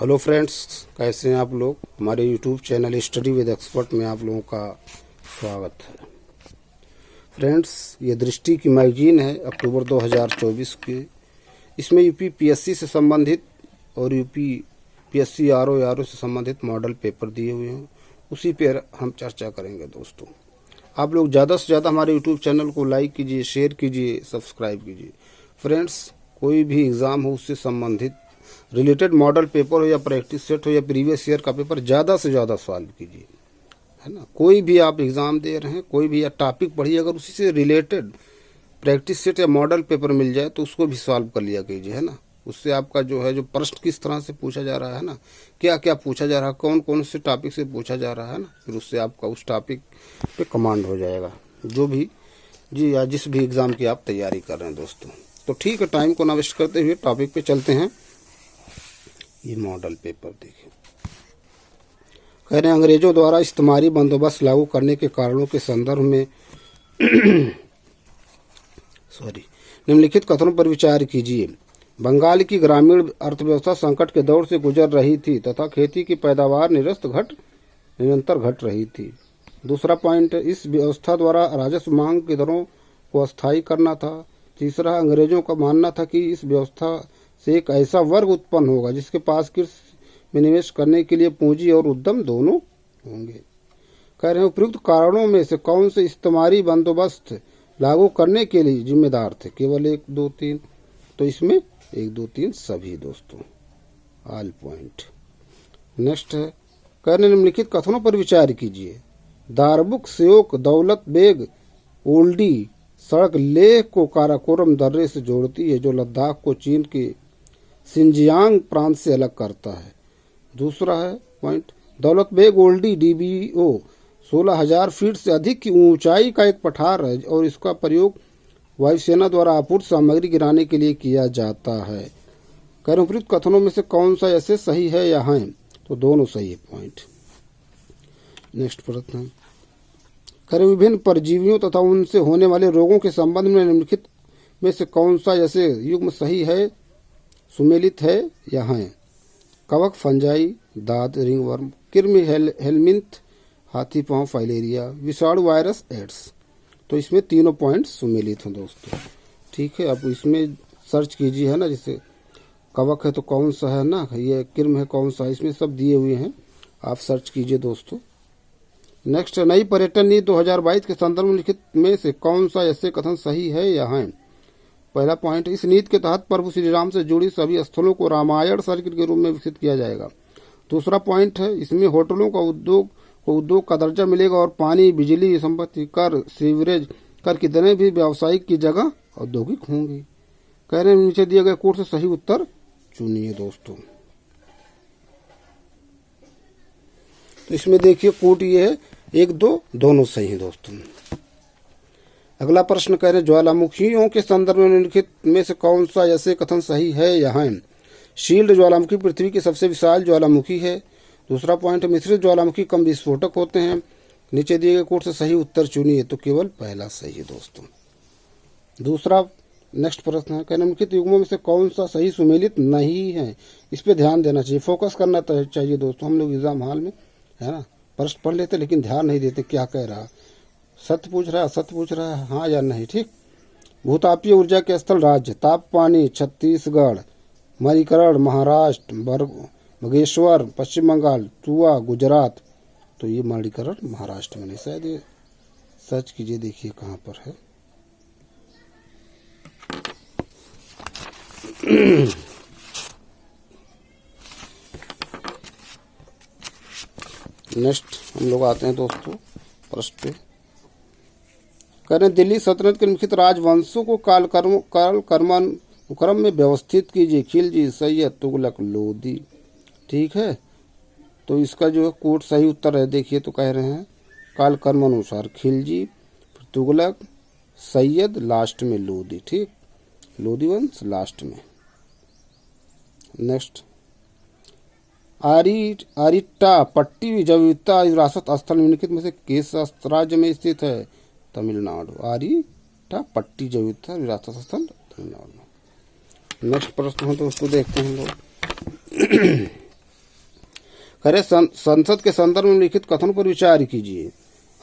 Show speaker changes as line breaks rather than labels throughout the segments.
Hello friends, कैसे हैं आप लोग। हमारे YouTube channel study with expert में आप लोगों का स्वागत है। फ्रेंड्स, ये दृष्टि की मैगजीन है अक्टूबर 2024 की। इसमें यूपी पीएससी से संबंधित और यूपी पीएससी आरओ से संबंधित मॉडल पेपर दिए हुए हैं, उसी पर हम चर्चा करेंगे। दोस्तों, आप लोग ज़्यादा से ज़्यादा हमारे यूट्यूब चैनल को लाइक कीजिए, शेयर कीजिए, सब्सक्राइब कीजिए। फ्रेंड्स, कोई भी एग्ज़ाम हो उससे संबंधित रिलेटेड मॉडल पेपर हो या प्रैक्टिस सेट हो या प्रीवियस ईयर का पेपर ज़्यादा से ज़्यादा सॉल्व कीजिए, है ना। कोई भी आप एग्ज़ाम दे रहे हैं, कोई भी या टॉपिक पढ़िए, अगर उसी से रिलेटेड प्रैक्टिस सेट या मॉडल पेपर मिल जाए तो उसको भी सॉल्व कर लिया कीजिए, है ना। उससे आपका जो है, जो प्रश्न किस तरह से पूछा जा रहा है ना, क्या क्या पूछा जा रहा है, कौन कौन से टॉपिक से पूछा जा रहा है ना, फिर उससे आपका उस टॉपिक पे कमांड हो जाएगा, जो भी जी या जिस भी एग्ज़ाम की आप तैयारी कर रहे हैं। दोस्तों, तो ठीक है, टाइम को ना वेस्ट करते हुए टॉपिक पे चलते हैं। ये मॉडल पेपर देखिए, कह रहे हैं अंग्रेजों द्वारा इस्तेमारी बंदोबस्त लागू करने के कारणों के संदर्भ में निम्नलिखित कथनों पर विचार कीजिए। बंगाल की ग्रामीण अर्थव्यवस्था संकट के दौर से गुजर रही थी तथा खेती की पैदावार निरंतर घट रही थी। दूसरा पॉइंट, इस व्यवस्था द्वारा राजस्व मांग की दरों को अस्थायी करना था। तीसरा, अंग्रेजों का मानना था कि इस व्यवस्था से एक ऐसा वर्ग उत्पन्न होगा जिसके पास कृषि में निवेश करने के लिए पूंजी और उद्यम दोनों होंगे। कह रहे हैं उपयुक्त कारणों में से कौन से इस्तेमारी बंदोबस्त लागू करने के लिए जिम्मेदार थे। केवल 1, 2, 3, तो इसमें 1, 2, 3 सभी। दोस्तों, ऑल पॉइंट। नेक्स्ट है, कह रहे निम्नलिखित कथनों पर विचार कीजिए। दारबुक स्योक दौलत बेग ओल्डी सड़क लेह को काराकोरम दर्रे से जोड़ती है, जो लद्दाख को चीन के सिंजियांग प्रांत से अलग करता है। दूसरा है point, Daulat Beg Oldi DBO 16,000 feet से अधिक की ऊंचाई का एक पठार है और इसका प्रयोग वायुसेना द्वारा आपूर्ति सामग्री गिराने के लिए किया जाता है। उपयुक्त कथनों में से कौन सा ऐसे सही है या है, तो दोनों सही है पॉइंट। नेक्स्ट प्रश्न, विभिन्न परजीवियों तथा उनसे होने वाले रोगों के संबंध में निम्नलिखित में से कौन सा ऐसे युग्म सही है, सुमेलित है या है। कवक, फंजाई, दाद, रिंगवर्म, कृमि, हेलमिंथ, हाथी पांव, फाइलेरिया, विषाणु, वायरस, एड्स। तो इसमें तीनों पॉइंट सुमेलित हैं। दोस्तों, ठीक है, अब इसमें सर्च कीजिए, है ना। जैसे कवक है तो कौन सा है ना, ये कृमि है कौन सा है, इसमें सब दिए हुए हैं, आप सर्च कीजिए। दोस्तों, नेक्स्ट, नई पर्यटन नीति 2022 के संदर्भ में लिखित में से कौन सा ऐसे कथन सही है या है। पहला पॉइंट, इस नीति के तहत प्रभु श्री राम से जुड़ी सभी स्थलों को रामायण सर्किट के रूप में विकसित किया जाएगा। दूसरा पॉइंट है, इसमें होटलों का उद्योग का दर्जा मिलेगा और पानी, बिजली, संपत्ति कर, सीवरेज कर की दरें भी व्यावसायिक की जगह औद्योगिक होंगी। कह रहे हैं नीचे दिए गए कोड से सही उत्तर चुनिए। दोस्तों, तो इसमें देखिए कोड ये है 1, 2 दोनों सही है। दोस्तों, अगला प्रश्न कह रहे ज्वालामुखियों के संदर्भ में निम्नलिखित में से कौन सा ऐसे कथन सही है या है। शील्ड ज्वालामुखी पृथ्वी की सबसे विशाल ज्वालामुखी है। दूसरा पॉइंट, मिश्रित ज्वालामुखी कम विस्फोटक होते हैं। नीचे दिए गए कोड से सही उत्तर चुनिए, तो केवल पहला सही है। दोस्तों, दूसरा नेक्स्ट प्रश्न है, निम्नलिखित युग्मों में से कौन सा सही सुमेलित नहीं है। इस पर ध्यान देना चाहिए, फोकस करना चाहिए। दोस्तों, हम लोग एग्जाम हॉल में, है ना, प्रश्न पढ़ लेते लेकिन ध्यान नहीं देते क्या कह रहा, सत्य पूछ रहा है, असत्य पूछ रहा है, हाँ या नहीं। ठीक, भूतापीय ऊर्जा के स्थल राज्य, तापपानी छत्तीसगढ़, मणिकरण महाराष्ट्र, बागेश्वर पश्चिम बंगाल, तुआ गुजरात। तो ये मणिकरण महाराष्ट्र में नहीं, शायद ये सर्च कीजिए, देखिए कहाँ पर है। नेक्स्ट हम लोग आते हैं दोस्तों प्रश्न पे। कह रहे दिल्ली सल्तनत के निम्नलिखित राजवंशों को कालक्रम में व्यवस्थित कीजिए। खिलजी, सैयद, तुगलक, लोदी। ठीक है, तो इसका जो है कोड सही उत्तर है, देखिए, तो कह रहे हैं कालक्रम अनुसार खिलजी, तुगलक, सैयद, लास्ट में लोदी। ठीक, लोदी वंश लास्ट में। नेक्स्ट, आरिट्टा पट्टी जैवविविधता विरासत स्थल निम्नलिखित में से किस राज्य में स्थित है। तमिलनाडु। आरिट्टा पट्टी जैवविविधता विरासत स्थल तमिलनाडु। नेक्स्ट प्रश्न है तो उसको देखते हैं हम लोग। करे संसद के संदर्भ में लिखित कथन पर विचार कीजिए।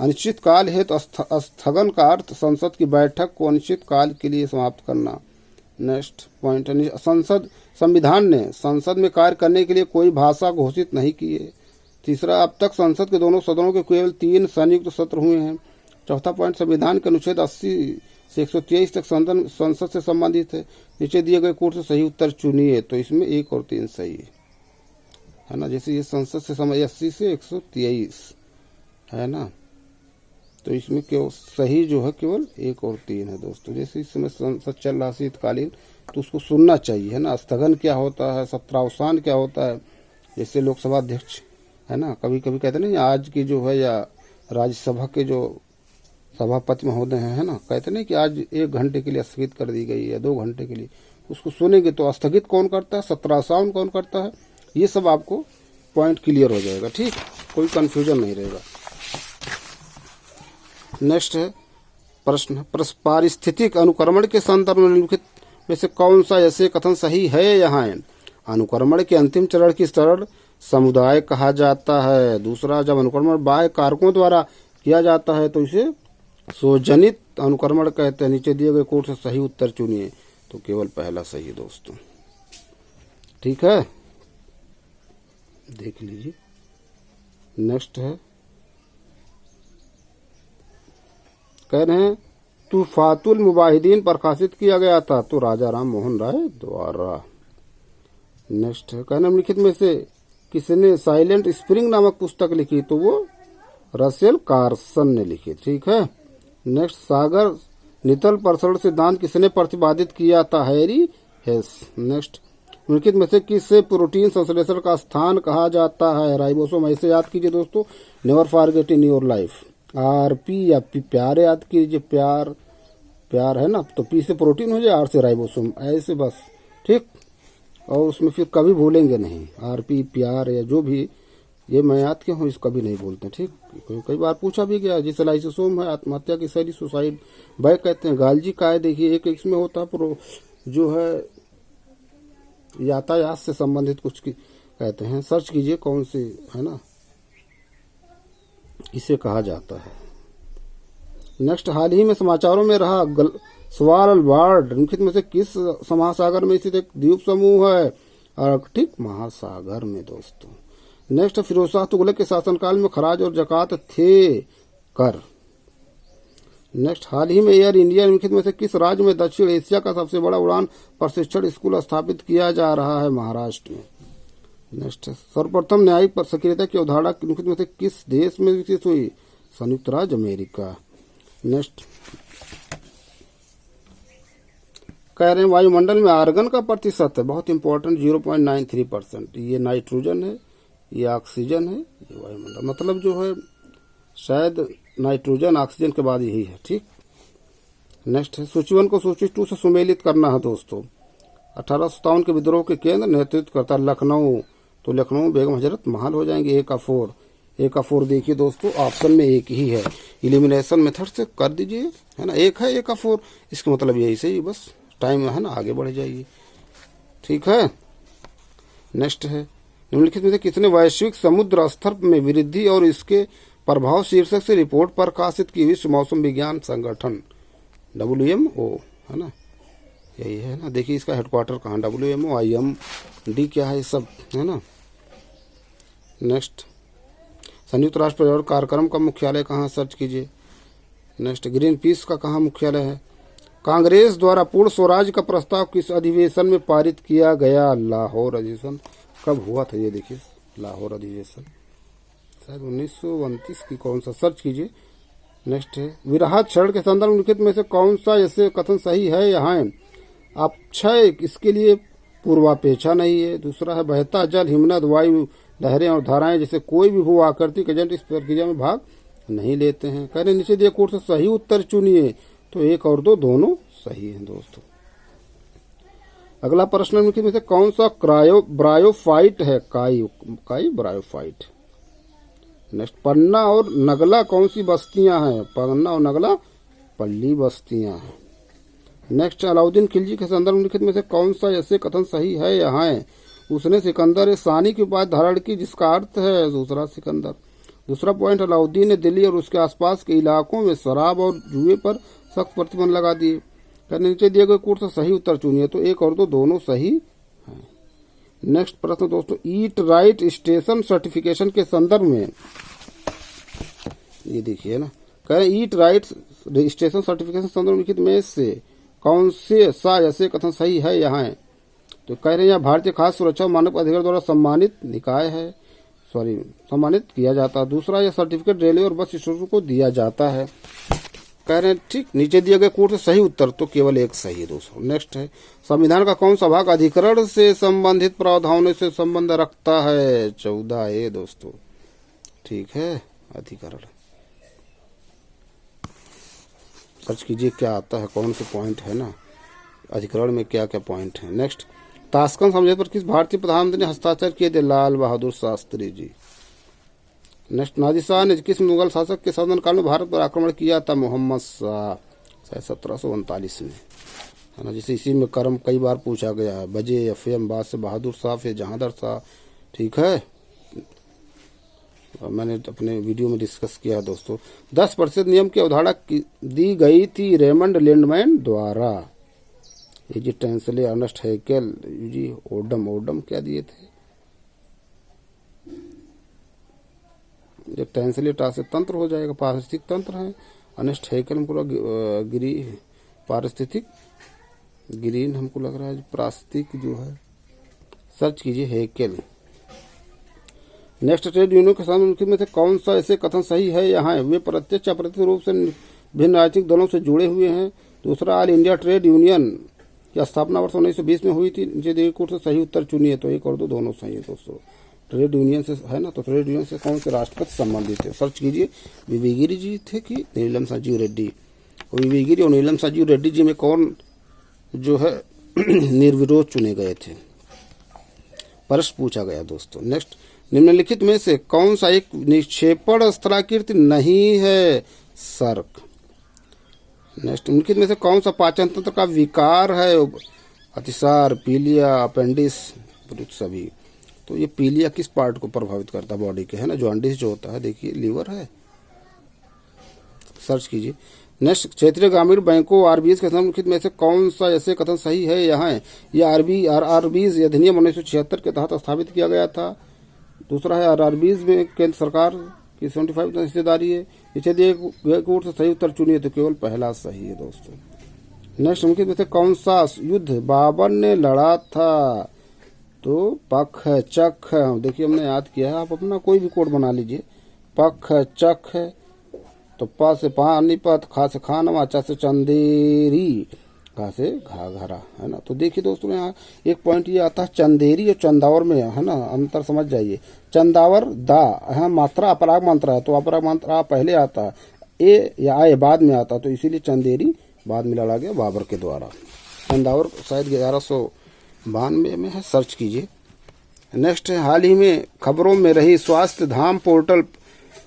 अनिश्चित काल हेतु स्थगन का अर्थ संसद की बैठक को अनिश्चित काल के लिए समाप्त करना। नेक्स्ट पॉइंट, संसद संविधान ने संसद में कार्य करने के लिए कोई भाषा घोषित नहीं की है। तीसरा, अब तक संसद के दोनों सदनों के केवल 3 संयुक्त सत्र हुए हैं। चौथा पॉइंट, संविधान के अनुच्छेद 80 से 123 तक संसद से संबंधित है। नीचे दिए गए कोड से सही उत्तर चुनिए। तो इसमें 1 और 3 सही है ना। जैसे ये संसद से 80 से 123 है ना, तो इसमें केवल सही जो है केवल 1 और 3 है दोस्तों। जैसे इस समय संसद चल रहा शीतकालीन, तो उसको सुनना चाहिए है ना। स्थगन क्या होता है, सत्रावसान क्या होता है। जैसे लोकसभा अध्यक्ष है ना, कभी कभी कहते नहीं आज की जो है, या राज्यसभा के जो सभापति महोदय है ना, कहते नहीं कि आज 1 घंटे के लिए स्थगित कर दी गई या 2 घंटे के लिए, उसको सुनेंगे तो स्थगित कौन करता है, सत्रावसान कौन करता है, ये सब आपको पॉइंट क्लियर हो जाएगा। ठीक, कोई कंफ्यूजन नहीं रहेगा। नेक्स्ट है प्रश्न, पारिस्थितिक अनुक्रमण के संदर्भ में निम्नलिखित में से कौन सा ऐसे कथन सही है यहाँ है। अनुक्रमण के अंतिम चरण की चरण समुदाय कहा जाता है। दूसरा, जब अनुक्रमण बाह्य कारकों द्वारा किया जाता है तो इसे स्वजनित अनुक्रमण कहते हैं। नीचे दिए गए कोड से सही उत्तर चुनिए। तो केवल पहला सही है दोस्तों। ठीक है, देख लीजिए। नेक्स्ट है, कह रहे हैं तुफातुल मुबाहिदीन प्रकाशित किया गया था तो राजा राम मोहन राय द्वारा। नेक्स्ट है, कहना निम्नलिखित में से किसने साइलेंट स्प्रिंग नामक पुस्तक लिखी, तो वो रसेल कार्सन ने लिखी। ठीक है। नेक्स्ट, सागर नितल प्रसरण सिद्धांत किसने प्रतिपादित किया था, हैरी हेस। नेक्स्ट, निम्नलिखित में से किससे प्रोटीन संश्लेषण का स्थान कहा जाता है, राइबोसोम। ऐसे याद कीजिए दोस्तों, never forget in your life. RP या पी, प्यार याद कीजिए, प्यार प्यार है ना, तो पी से प्रोटीन हो जाए, आर से राइबोसोम, ऐसे बस। ठीक, और उसमें फिर कभी भूलेंगे नहीं, आरपी प्यार या जो भी, ये मैं याद क्यों हूँ, इस कभी नहीं बोलते। ठीक, कई बार पूछा भी गया। जैसे लाइसोसोम है, आत्महत्या की शैली, सुसाइड बैक कहते हैं। गाल्जी का है, देखिए एक इसमें होता है जो है यातायात से संबंधित कुछ कहते हैं, सर्च कीजिए कौन सी है ना, इसे कहा जाता है। नेक्स्ट, हाल ही में समाचारों में रहा स्वालबार्ड निम्नलिखित में से किस महासागर में स्थित एक द्वीप समूह है, आर्कटिक महासागर में दोस्तों। नेक्स्ट, फिरोज शाह तुगलक के शासनकाल में खराज और जकात थे कर। नेक्स्ट, हाल ही में एयर इंडिया निम्नलिखित में से किस राज्य में दक्षिण एशिया का सबसे बड़ा उड़ान प्रशिक्षण स्कूल स्थापित किया जा रहा है, महाराष्ट्र में। नेक्स्ट, सर्वप्रथम न्यायिक सक्रियता की अवधारणा निम्नलिखित में से किस देश में विकसित हुई, संयुक्त राज्य अमेरिका। नेक्स्ट, कह रहे हैं वायुमंडल में आर्गन का प्रतिशत है, बहुत इंपॉर्टेंट, 0.93%। ये नाइट्रोजन है, ये ऑक्सीजन है, ये वायुमंडल, मतलब जो है शायद नाइट्रोजन ऑक्सीजन के बाद यही है। ठीक। नेक्स्ट है, सूची 1 को सूची 2 से सुमेलित करना है दोस्तों। 1857 के विद्रोह के केंद्र नेतृत्व करता लखनऊ, तो लखनऊ बेगम हजरत महल हो जाएंगे। ए का 4 देखिए दोस्तों, ऑप्शन में एक ही है, इलिमिनेशन मेथड से कर दीजिए, है ना, एक है A का 4, इसका मतलब यही सही, बस टाइम है ना, आगे बढ़ जाइए। ठीक है। नेक्स्ट है, निम्नलिखित में से किसने वैश्विक समुद्र स्तर में वृद्धि और इसके प्रभाव शीर्षक से रिपोर्ट प्रकाशित की, विश्व मौसम विज्ञान संगठन, WMO है ना, यही है ना। देखिए इसका हेडक्वार्टर कहाँ, WMO, IMD क्या है, सब है ना। नेक्स्ट, संयुक्त राष्ट्र पर्यावरण कार्यक्रम का मुख्यालय कहाँ, सर्च कीजिए। नेक्स्ट, ग्रीन पीस का कहाँ मुख्यालय है। कांग्रेस द्वारा पूर्ण स्वराज का प्रस्ताव किस अधिवेशन में पारित किया गया, लाहौर अधिवेशन। कब हुआ था ये देखिए, लाहौर अधिवेशन शायद 1929 की, कौन सा, सर्च कीजिए। नेक्स्ट है, विराहत क्षरण के संदर्भ निम्नलिखित में से कौन सा ऐसे कथन सही है यहाँ है, अपक्षय इसके लिए पूर्वापेक्षा नहीं है। दूसरा है, बहता जल, हिमनद, वायु, लहरें और धाराएं जैसे कोई भी भू आकृतिक एजेंट इस प्रक्रिया में भाग नहीं लेते हैं। कह रहे नीचे दिए कोड से सही उत्तर चुनिए, तो 1 और 2 दोनों सही हैं दोस्तों। अगला प्रश्न निम्नलिखित में से कौन सा ब्रायोफाइट है, काई ब्रायोफाइट। नेक्स्ट, पन्ना और नगला कौन सी बस्तियां हैं, पन्ना और नगला पल्ली बस्तियां हैं। नेक्स्ट, अलाउद्दीन खिलजी के संदर्भ निम्नलिखित में से कौन सा ऐसे कथन सही है यहाँ है, उसने सिकंदर सानी की उपाधि धारण की, जिसका अर्थ है दूसरा सिकंदर। दूसरा पॉइंट, अलाउद्दीन ने दिल्ली और उसके आसपास के इलाकों में शराब और जुए पर सख्त प्रतिबंध लगा दिए। नीचे दिए गए कोर्स से सही उत्तर चुनिए, तो एक और दो दोनों सही हैं। नेक्स्ट प्रश्न दोस्तों, ईट राइट स्टेशन सर्टिफिकेशन के संदर्भ में, ये देखिए ना, कह रहे ईट राइट स्टेशन सर्टिफिकेशन संदर्भ निम्नलिखित में से कौन से सा ऐसे कथन सही है यहाँ है। तो कह रहे हैं यहाँ भारतीय खाद्य सुरक्षा मानव अधिकार द्वारा सम्मानित निकाय है, सम्मानित किया जाता है। दूसरा, यह सर्टिफिकेट रेलवे और बस स्टेशनों को दिया जाता है। कह रहे हैं ठीक, नीचे दिए गए कोड से सही उत्तर तो केवल एक सही है दोस्तों। नेक्स्ट है, संविधान का कौन सा भाग अधिकरण से संबंधित प्रावधानों से संबंध रखता है। 14A दोस्तों, ठीक है, अधिकरण। सर्च कीजिए क्या आता है, कौन से पॉइंट है ना, अधिकरण में क्या क्या पॉइंट है। नेक्स्ट, ताशकंद समझौते पर किस भारतीय प्रधानमंत्री ने हस्ताक्षर किए थे। लाल बहादुर शास्त्री जी। नेक्स्ट, नादिर शाह ने किस मुगल शासक के शासनकाल में भारत पर आक्रमण किया था। मोहम्मद शाह, 1739 में, है ना, जिसे इसी में क्रम कई बार पूछा गया है। बजे या फेम, बाद से बहादुर शाह, फिर जहांगीर शाह, ठीक है, मैंने अपने वीडियो में डिस्कस किया दोस्तों। 10% नियम की अवधारणा दी गई थी रेमंड लैंडमैन द्वारा। ये जी टेंसले, अर्नेस्ट हैकेल जी, ओडम क्या दिए थे। जब टेंसले टा से तंत्र हो जाएगा, पारिस्थितिक तंत्र है। अर्नेस्ट हैकेल हमको पारिस्थितिक, ग्रीन हमको लग रहा है पारिस्थितिक जो है, सर्च कीजिए हैकेल। नेक्स्ट, ट्रेड यूनियन के सामने में से कौन सा ऐसे कथन सही है यहाँ है। वे प्रत्यक्ष अप्रत्यक्ष रूप से भिन्न राजनीतिक दलों से जुड़े हुए हैं। दूसरा, ऑल इंडिया ट्रेड यूनियन की स्थापना वर्ष 1920 में हुई थी। नीचे दिए कोड से सही उत्तर चुनिए, तो एक और दो दोनों सही है दोस्तों। ट्रेड यूनियन से है ना, तो ट्रेड यूनियन से कौन से राष्ट्रपति संबंधित है। सर्च कीजिए, विवेगिरी जी थे कि नीलम संजीव रेड्डी। विवेगिरी और नीलम संजीव रेड्डी जी में कौन जो है निर्विरोध चुने गए थे, प्रश्न पूछा गया दोस्तों। नेक्स्ट, निम्नलिखित में से कौन सा एक निक्षेपण स्थलाकृति नहीं है। सर्क। नेक्स्ट, निम्नलिखित में से कौन सा पाचन तंत्र का विकार है। अतिसार, पीलिया, अपेंडिस, सभी। तो ये पीलिया किस पार्ट को प्रभावित करता है बॉडी के, है ना, जॉन्डिस जो होता है, देखिए लीवर है। सर्च कीजिए। नेक्स्ट, क्षेत्रीय ग्रामीण बैंकों आरबीएस के निम्नलिखित में से कौन सा ऐसे कथन सही है यहाँ है। यह आरबीएस अधिनियम 1976 के तहत स्थापित किया गया था। दूसरा है, आरआरबीज में केंद्र सरकार की 75% हिस्सेदारी है। इसे दिए गए कोड से सही उत्तर चुनिए, तो केवल पहला सही है दोस्तों। नेक्स्ट, उनके में से कौन सा युद्ध बाबर ने लड़ा था। तो पख है, चक है, देखिए हमने याद किया है, आप अपना कोई भी कोड बना लीजिए। पख है, चक है, तो पा से पानीपत, खा से खानवा, चा से चंदेरी, घा से घाघरा, है ना। तो देखिए दोस्तों, यहाँ एक पॉइंट ये आता है चंदेरी और चंदावर में, है ना, अंतर समझ जाइए। चंदावर दा है मात्रा, अपराग मात्रा है, तो अपराग मात्रा पहले आता है, ए या आए बाद में आता, तो इसीलिए चंदेरी बाद में लड़ा गया बाबर के द्वारा। चंदावर शायद 1192 में है, सर्च कीजिए। नेक्स्ट है, हाल ही में खबरों में रही स्वास्थ्य धाम पोर्टल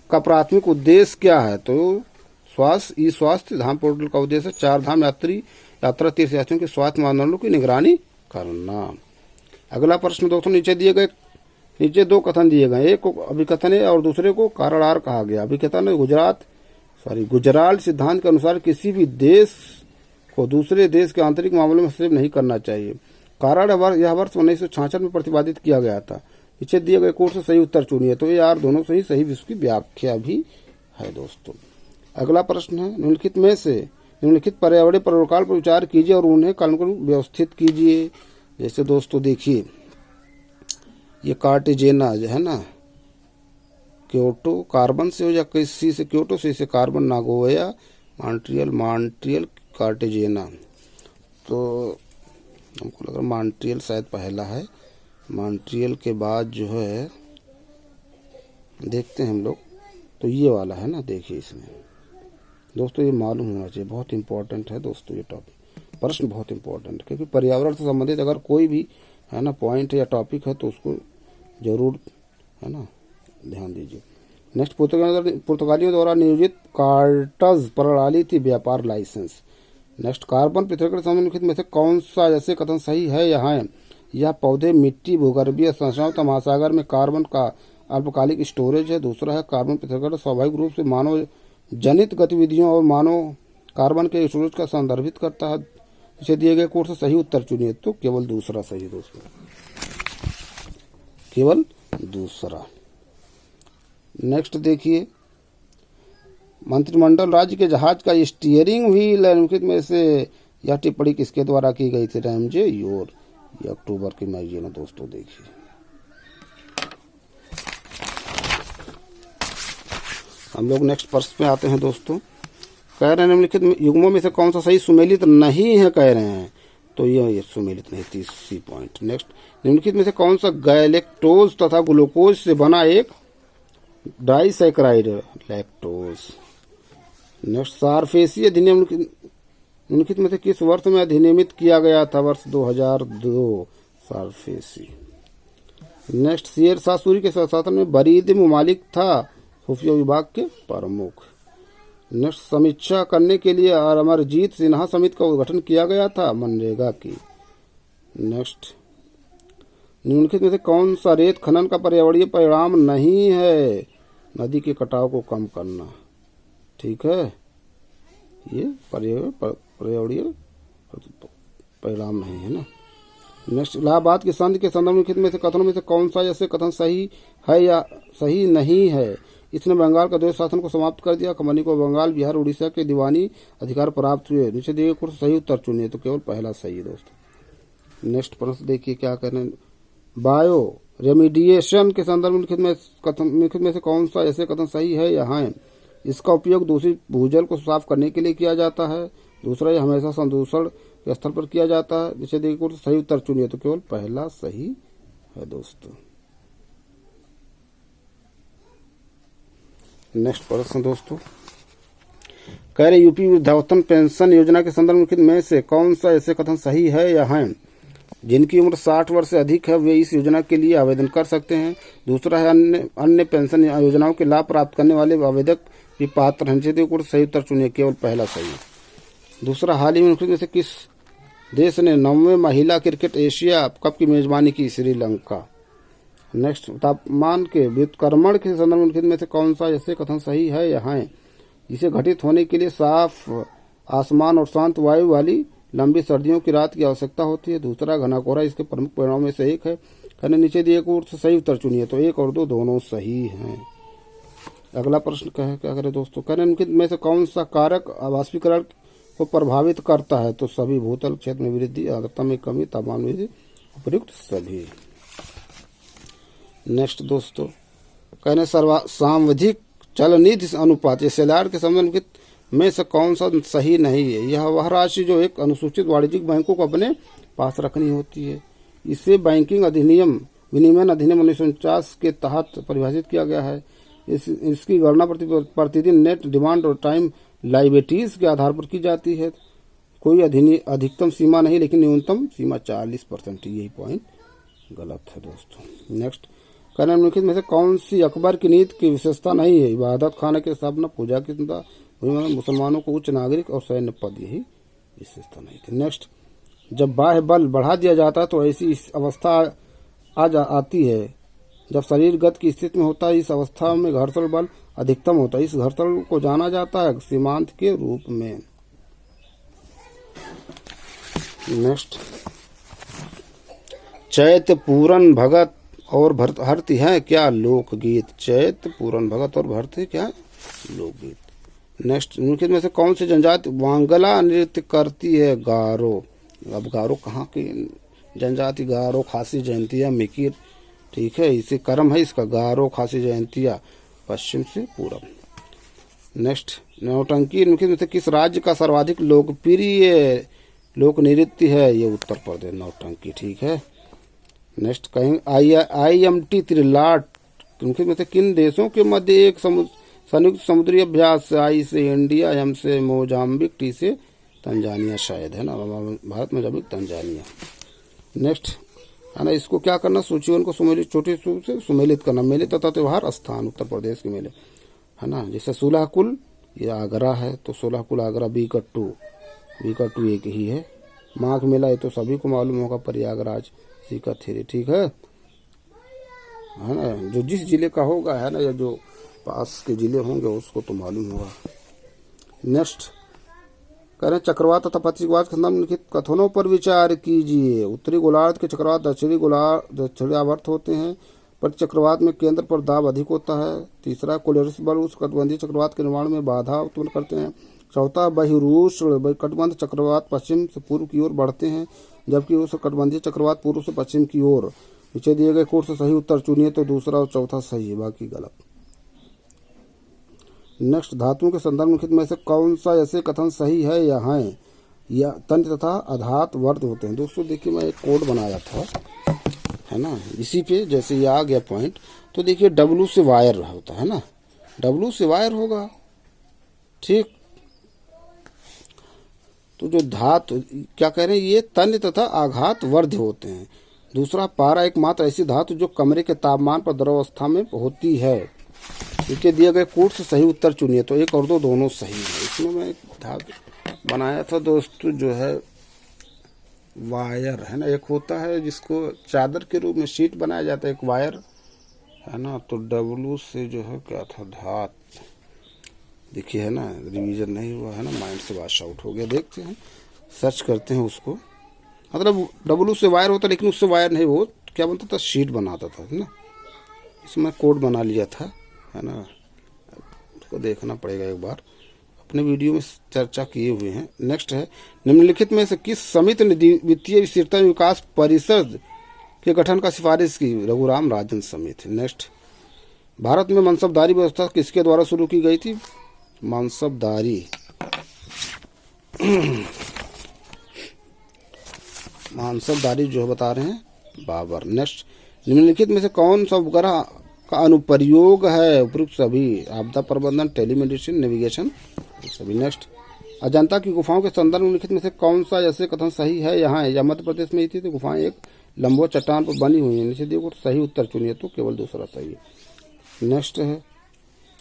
का प्राथमिक उद्देश्य क्या है। तो स्वास्थ्य धाम पोर्टल का उद्देश्य 4 धाम यात्रा तीर्थयात्रियों के स्वास्थ्य मानदंडों की निगरानी करना। अगला प्रश्न दोस्तों, नीचे 2 कथन दिए गए, एक को अभिकथन है और दूसरे को कारणआर कहा गया। अभिकथन है, गुजराल सिद्धांत के अनुसार किसी भी देश को दूसरे देश के आंतरिक मामलों में हस्तक्षेप नहीं करना चाहिए। कारण यह वर्ष 1966 में प्रतिपादित किया गया था। नीचे दिए गए कोड से सही उत्तर चुनिए, तो ये यार दोनों सही इसकी व्याख्या भी है दोस्तों। अगला प्रश्न है, निम्नलिखित में से निम्नलिखित पर्यावरणीय प्रोटोकॉल पर विचार कीजिए और उन्हें कालानुक्रम व्यवस्थित कीजिए। जैसे दोस्तों देखिए, ये कार्टेजेना जो है ना, क्योटो कार्बन से हो या किसी से क्योटो से कार्बन, नागोया, मॉन्ट्रियल कार्टेजेना। तो हमको लग रहा है मॉन्ट्रियल शायद पहला है। मॉन्ट्रियल के बाद जो है देखते हैं हम लोग, तो ये वाला है ना, देखिए इसमें दोस्तों ये मालूम होना चाहिए, बहुत इंपॉर्टेंट है दोस्तों ये टॉपिक। प्रश्न बहुत इंपॉर्टेंट है, क्योंकि पर्यावरण से संबंधित अगर कोई भी है ना पॉइंट या टॉपिक है तो उसको जरूर है ना ध्यान दीजिए। नेक्स्ट, पुर्तगालियों द्वारा नियोजित कार्टज प्रणाली थी व्यापार लाइसेंस। नेक्स्ट, कार्बन पृथक्करण निम्नलिखित में से कौन सा ऐसे कथन सही है यहाँ है। यह पौधे, मिट्टी, भूगर्भीय संरचनाओं तथा महासागर में कार्बन का अल्पकालिक स्टोरेज है। दूसरा है कार्बन पृथक्करण स्वाभाविक रूप से मानव जनित गतिविधियों और मानव कार्बन के स्टोरेज का संदर्भित करता है। इसे दिए गए कोर्स से सही उत्तर चुनिए, तो केवल दूसरा सही दोस्तों, केवल दूसरा। नेक्स्ट देखिए, मंत्रिमंडल राज्य के जहाज का स्टीयरिंग व्हील निम्नलिखित में से यह टिप्पणी किसके द्वारा की गई थी? Ramsay your. ये अक्टूबर के मैगजीन है दोस्तों। देखिए हम लोग नेक्स्ट प्रश्न पे आते हैं दोस्तों। कह रहे हैं निम्नलिखित युग्मों में से कौन सा सही सुमेलित नहीं है, कह रहे हैं, तो ये सुमेलित नहीं, 30 पॉइंट। नेक्स्ट, निम्नलिखित में से कौन सा गैलेक्टोज तथा ग्लूकोज से बना एक डाइसैकराइड? लैक्टोज। नेक्स्ट, सारफेसी अधिनियम निम्नलिखित में से किस वर्ष में अधिनियमित किया गया था? वर्ष 2002। सारफेसी। नेक्स्ट, शेर शाह सूरी के शासन में बरीद ममालिक था खुफिया विभाग के प्रमुख। नेक्स्ट, समीक्षा करने के लिए अमरजीत सिन्हा समिति का गठन किया गया था? मनरेगा की। नेक्स्ट, निम्नलिखित में से कौन सा रेत खनन का पर्यावरणीय परिणाम नहीं है? नदी के कटाव को कम करना। ठीक है, ये पर्यावरणीय परिणाम नहीं है ना। नेक्स्ट, इलाहाबाद की संधि के संदर्भ में से कथनों में से कौन सा ऐसे कथन सही है या सही नहीं है? इसने बंगाल का द्वैत शासन को समाप्त कर दिया। कंपनी को बंगाल, बिहार, उड़ीसा के दीवानी अधिकार प्राप्त हुए। नीचे दिए कुछ सही उत्तर चुनिए, तो केवल पहला सही है दोस्तों। नेक्स्ट प्रश्न देखिए क्या कह रहे हैं। बायो रेमिडिएशन के संदर्भ में से कौन सा ऐसे कथन सही है या है? इसका उपयोग दूषित भूजल को साफ करने के लिए किया जाता है। दूसरा, यह हमेशा संदूषण के स्थल पर किया जाता है। नीचे दिए कुछ सही उत्तर चुनिए, तो केवल पहला सही है दोस्तों। नेक्स्ट प्रश्न दोस्तों, कह रहे यूपी वृद्धावस्था पेंशन योजना के संदर्भ में से कौन सा ऐसे कथन सही है या है? जिनकी उम्र 60 वर्ष से अधिक है वे इस योजना के लिए आवेदन कर सकते हैं। दूसरा है अन्य पेंशन योजनाओं के लाभ प्राप्त करने वाले आवेदक भी पात्र हैं। सही उत्तर चुनिए, केवल पहला सही। दूसरा, हाल ही में से किस देश ने 9वें महिला क्रिकेट एशिया कप की मेजबानी की? श्रीलंका। नेक्स्ट, तापमान के व्युत्क्रमण के संदर्भ में से कौन सा ऐसे कथन सही है या है? इसे घटित होने के लिए साफ आसमान और शांत वायु वाली लंबी सर्दियों की रात की आवश्यकता होती है। दूसरा, घना कोहरा इसके प्रमुख परिणामों में से एक है। कहने नीचे दिए को सही उत्तर चुनिए, तो 1 और 2 दोनों सही हैं। अगला प्रश्न क्या करे दोस्तों, कहने निम्नलिखित में से कौन सा कारक वाष्पीकरण को प्रभावित करता है? तो सभी, भूतल क्षेत्र में वृद्धि, आर्द्रता में कमी, तापमान में वृद्धि, उपयुक्त सभी। नेक्स्ट दोस्तों, कहने सामविधिक चलनिधि अनुपात SLR के संबंध में से कौन सा सही नहीं है? यह वह राशि जो एक अनुसूचित वाणिज्यिक बैंकों को अपने पास रखनी होती है। इसे बैंकिंग अधिनियम विनियमन अधिनियम 1949 के तहत परिभाषित किया गया है। इसकी गणना प्रतिदिन नेट डिमांड और टाइम लाइबिलिटीज के आधार पर की जाती है। कोई अधिकतम सीमा नहीं, लेकिन न्यूनतम सीमा 40%। यही पॉइंट गलत है दोस्तों। नेक्स्ट, निम्नलिखित में से कौन सी अकबर की नीति की विशेषता नहीं है? इबादत खाना की स्थापना, पूजा की चिंता, मुसलमानों को उच्च नागरिक और सैन्य पद, यही विशेषता नहीं थी। नेक्स्ट, जब बाह्य बल बढ़ा दिया जाता है तो ऐसी अवस्था आती है जब शरीरगत की स्थिति में होता है। इस अवस्था में घर्षण बल अधिकतम होता है। इस घर्षण को जाना जाता है सीमांत के रूप में। नेक्स्ट, चैत पूरन भगत और भर्ती है क्या? लोकगीत। चैत पूरन भगत और भर्ती क्या है? लोकगीत। नेक्स्ट, निम्नलिखित में से कौन सी जनजाति वांगला नृत्य करती है? गारो। अब गारो कहाँ की जनजाति? गारो, खासी, जयंतिया, मिकिर। ठीक है, इसे कर्म है इसका, गारो, खासी, जयंतिया, पश्चिम से पूरब। नेक्स्ट, नौटंकी निम्नलिखित में से किस राज्य का सर्वाधिक लोकप्रिय लोक नृत्य है? ये उत्तर प्रदेश, नौटंकी। ठीक है। नेक्स्ट, कहेंगे IMT त्रिलाट निम्नलिखित में से किन देशों के मध्य एक संयुक्त समुद्री अभ्यास? I से इंडिया, M से मोजाम्बिक, T से तंजानिया, शायद है ना, भारत, मोजाम्बिक, तंजानिया। नेक्स्ट है ना, इसको क्या करना? सूचीवन को सुमेलित, छोटे रूप से सुमेलित करना। मेले तथा त्योहार स्थान, उत्तर प्रदेश के मेले है ना। जैसे सुलहकुल, ये आगरा है, तो सुलहकुल आगरा। बीकट्टू एक ही है। माघ मेला ये तो सभी को मालूम होगा, प्रयागराज। सी का 3, ठीक है ना। जो जिस जिले का होगा है ना, या जो पास के जिले होंगे उसको तो मालूम होगा। नेक्स्ट कह रहे हैं चक्रवात तथा पथिकवात के निम्नलिखित कथनों पर विचार कीजिए। उत्तरी गोलार्ध के चक्रवात दक्षिणी आवर्त होते हैं। प्रति चक्रवात में केंद्र पर दाब अधिक होता है। तीसरा, कोलेरस बल उष्णकटिबंधीय चक्रवात के निर्माण में बाधा उत्पन्न करते हैं। चौथा, बहिरुष्णकटिबंधीय चक्रवात पश्चिम से पूर्व की ओर बढ़ते हैं, जबकि उष्णकटिबंधीय चक्रवात पूर्व से पश्चिम की ओर। नीचे दिए गए कोड से सही उत्तर चुनिए, तो दूसरा और चौथा सही है, बाकी गलत। नेक्स्ट, धातुओं के संदर्भ निम्नलिखित में से कौन सा ऐसे कथन सही है या हैं? या तंत्र तथा अधात वर्ध होते हैं। दोस्तों देखिए, मैं एक कोड बनाया था है ना, इसी पे जैसे ये आ गया पॉइंट, तो देखिए W से वायर होता है ना, W से वायर होगा, ठीक। तो जो धातु क्या कह रहे हैं, ये तन्य तथा आघात वर्ध होते हैं। दूसरा, पारा एकमात्र ऐसी धातु जो कमरे के तापमान पर द्रवावस्था में होती है। नीचे दिए गए कोड से सही उत्तर चुनिए, तो 1 और 2 दोनों सही है। इसमें मैं एक धातु बनाया था दोस्तों, जो है वायर है ना, एक होता है जिसको चादर के रूप में शीट बनाया जाता है, एक वायर है ना। तो W से जो है क्या था, धात, देखिए है ना, रिवीजन नहीं हुआ है ना, माइंड से वॉश आउट हो गया। देखते हैं, सर्च करते हैं उसको। मतलब W से वायर होता, लेकिन उससे वायर नहीं, वो क्या बनता था, शीट बनाता था ना। इसमें कोड बना लिया था है ना, उसको देखना पड़ेगा एक बार, अपने वीडियो में चर्चा किए हुए हैं। नेक्स्ट है, निम्नलिखित में से किस समिति ने वित्तीय स्थिरता विकास परिषद के गठन का सिफारिश की? रघुराम राजन समिति। नेक्स्ट, भारत में मनसबदारी व्यवस्था किसके द्वारा शुरू की गई थी? मनसबदारी मनसबदारी जो बता रहे हैं, बाबर। नेक्स्ट, निम्नलिखित में से कौन सा उपग्रह का अनुप्रयोग है? उपयुक्त सभी, आपदा प्रबंधन, टेलीमेडिसिन, नेविगेशन सभी। नेक्स्ट, अजंता की गुफाओं के संदर्भ में लिखित में से कौन सा ऐसे कथन सही है यहाँ है? या मध्य प्रदेश में ही थी, तो गुफाएं एक लंबो चट्टान पर बनी हुई है। नीचे देखो सही उत्तर चुनिए, तो केवल दूसरा सही है। नेक्स्ट है,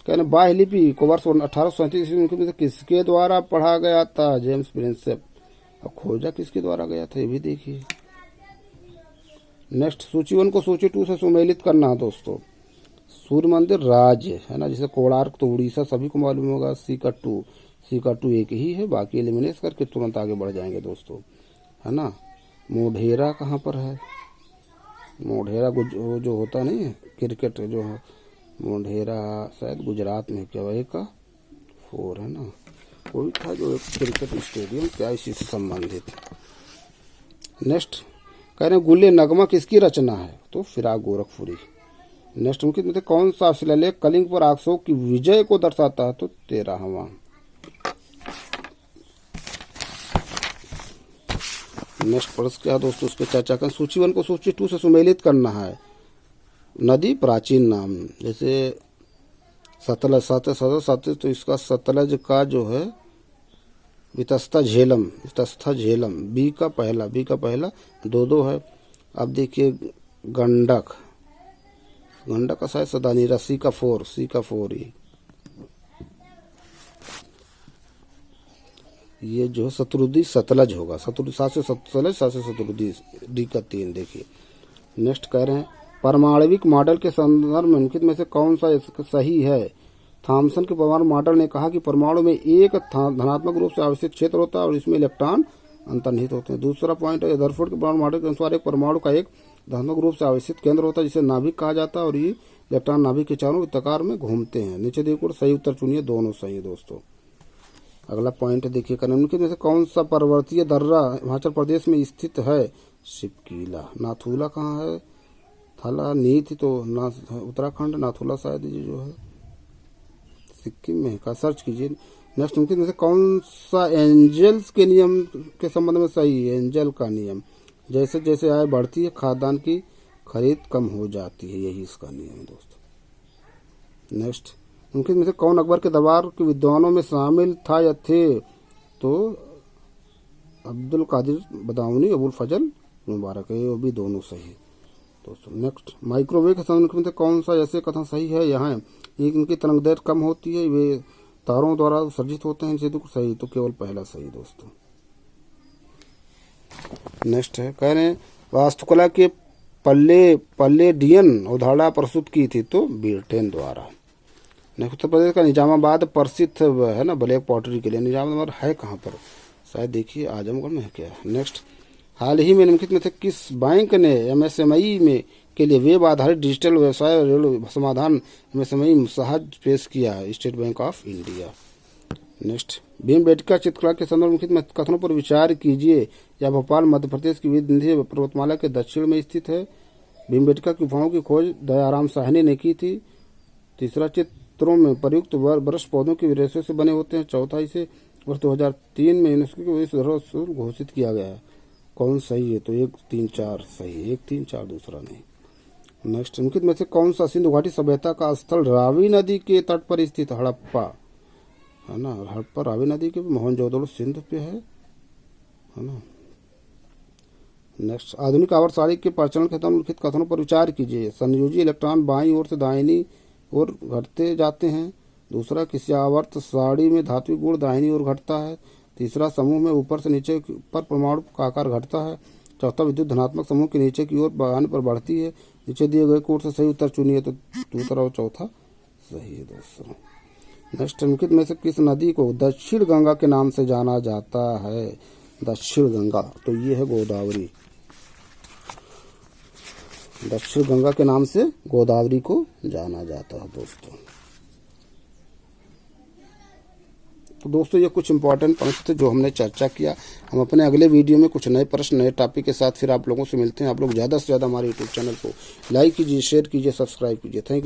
कहना बाह्य लिपि को वर्ष 1837 ईस्वी में किसके द्वारा पढ़ा गया था? James Prinsep. अब खोजा किसके द्वारा गया था, ये भी देखिए। नेक्स्ट, सूची 1 को सूची 2 से सुमेलित करना है दोस्तों। सूर्य मंदिर राज्य है ना, जैसे कोणार्क तो उड़ीसा सभी को मालूम होगा। सी का 2 एक ही है, बाकी एलिमिनेट करके तुरंत आगे बढ़ जाएंगे दोस्तों, है ना। मोढेरा कहाँ पर है? मोढेरा जो होता नहीं है क्रिकेट जो है, मोढेरा शायद गुजरात में, क्या वही का 4 है ना, कोई था जो क्रिकेट स्टेडियम, क्या इसी से संबंधित। नेक्स्ट, कह रहे हैं गुल्ले नगमा किसकी रचना है? तो फिराक गोरखपुरी। नेक्स्ट, उनके में कौन सा शिलालेख कलिंग पर अशोक की विजय को दर्शाता है? तो 13वां। नेक्स्ट प्रश्न क्या है दोस्तों, उस पर चर्चा करें। सूची 1 को सूची 2 से सुमेलित करना है। नदी प्राचीन नाम, जैसे सतलज, तो इसका सतलज का जो है वितस्ता झेलम। बी का पहला 2 है। अब देखिए गंडक का शायद सदानीरा, सी का 4 ही। ये जो शत्रुदी सतलज होगा, सात से शत्रुदी, डी का 3 देखिए। नेक्स्ट कह रहे हैं परमाणविक मॉडल के संदर्भ में निम्नलिखित में से कौन सा सही है? थॉमसन के परमाणु मॉडल ने कहा कि परमाणु में एक धनात्मक रूप से आवेशित क्षेत्र होता है और इसमें इलेक्ट्रॉन अंतर्निहित होते हैं। दूसरा पॉइंट है रदरफोर्ड के परमाणु मॉडल के अनुसार एक परमाणु का एक धनात्मक रूप से आवेशित केंद्र होता है जिसे नाभिक कहा जाता है और ये इलेक्ट्रॉन नाभिक के चारों वृत्ताकार में घूमते हैं। नीचे देखो सही उत्तर चुनिए, दोनों सही है दोस्तों। अगला पॉइंट देखिए, निम्नलिखित में से कौन सा पर्वतीय दर्रा हिमाचल प्रदेश में स्थित है? शिवकीला। नाथुला कहाँ है? थला नीति तो उत्तराखंड, नाथुला शायद ये जो है सिक्किम में का, सर्च कीजिए। नेक्स्ट, निम्नलिखित में से कौन सा एंजल्स के नियम के संबंध में सही है? एंजल का नियम, जैसे जैसे आय बढ़ती है खाद्यान्न की खरीद कम हो जाती है, यही इसका नियम है दोस्तों। नेक्स्ट, उनके में से कौन अकबर के दरबार के विद्वानों में शामिल था या थे? तो अब्दुल कादिर बदाऊनी, अबुल फजल मुबारक है, वो भी दोनों सही दोस्तों। नेक्स्ट, माइक्रोवेव के संबंध में से कौन सा ऐसे कथन सही है? यहाँ इनकी तरंग दैर्घ्य कम होती है, वे तारों द्वारा सर्जित होते हैं, इनसे तो सही, तो केवल पहला सही दोस्तों। नेक्स्ट है, कह रहे हैं वास्तुकला के पल्लेडियन अवधारणा प्रस्तुत की थी तो ब्रिटेन द्वारा। नेक्स्ट उत्तर प्रदेश का निजामाबाद प्रसिद्ध है ना ब्लैक पॉटरी के लिए। निजामाबाद है कहाँ पर, शायद देखिए आजमगढ़ में है क्या। नेक्स्ट, हाल ही में निम्नलिखित में से किस बैंक ने एमएसएमई में के लिए वेब आधारित डिजिटल व्यवसाय ऋण समाधान एमएसएमई सहज पेश किया है? State bank of India. Next, Bhimbetka चित्रकला के संदर्भ में कथनों पर विचार कीजिए। यह भोपाल मध्य प्रदेश की विंध्य पर्वतमाला के दक्षिण में स्थित है। भीमबेटका की गुफाओं की खोज दयाराम साहनी ने की थी। तीसरा, चित्रों में प्रयुक्त बरस पौधों की रेशे से बने होते हैं। चौथा, इसे वर्ष 2003 में यूनेस्को के विश्व धरोहर स्थल घोषित किया गया है। कौन सही है? तो 1, 3, 4 सही, 1, 3, 4 दूसरा नहीं। नेक्स्ट, निम्नलिखित में से कौन सा सिंधु घाटी सभ्यता का स्थल रावी नदी के तट पर स्थित? हड़प्पा है ना, हड़प्पा रावी नदी के मोहनजोदड़ो सिंध पे है ना। नेक्स्ट, आधुनिक आवर्त सारणी के प्रचलन के तहत लिखित कथनों पर विचार कीजिए। संयोजी इलेक्ट्रॉन बाईं ओर से दाहिनी ओर घटते जाते हैं। दूसरा, किसी आवर्त सारणी में धात्विक गुण दाहिनी ओर घटता है। तीसरा, समूह में ऊपर से नीचे पर परमाणु का आकार घटता है। चौथा, विद्युत धनात्मक समूह के नीचे की ओर आने पर बढ़ती है। नीचे दिए गए कोड से सही उत्तर चुनिए तो दूसरा और चौथा सही है दोस्तों। नेक्स्ट, निम्नलिखित में से किस नदी को दक्षिण गंगा के नाम से जाना जाता है? दक्षिण गंगा, तो ये है गोदावरी। दक्षिण गंगा के नाम से गोदावरी को जाना जाता है दोस्तों। तो दोस्तों, ये कुछ इंपॉर्टेंट पॉइंट्स थे जो हमने चर्चा किया। हम अपने अगले वीडियो में कुछ नए प्रश्न नए टॉपिक के साथ फिर आप लोगों से मिलते हैं। आप लोग ज़्यादा से ज़्यादा हमारे यूट्यूब चैनल को लाइक कीजिए, शेयर कीजिए, सब्सक्राइब कीजिए। Thank you.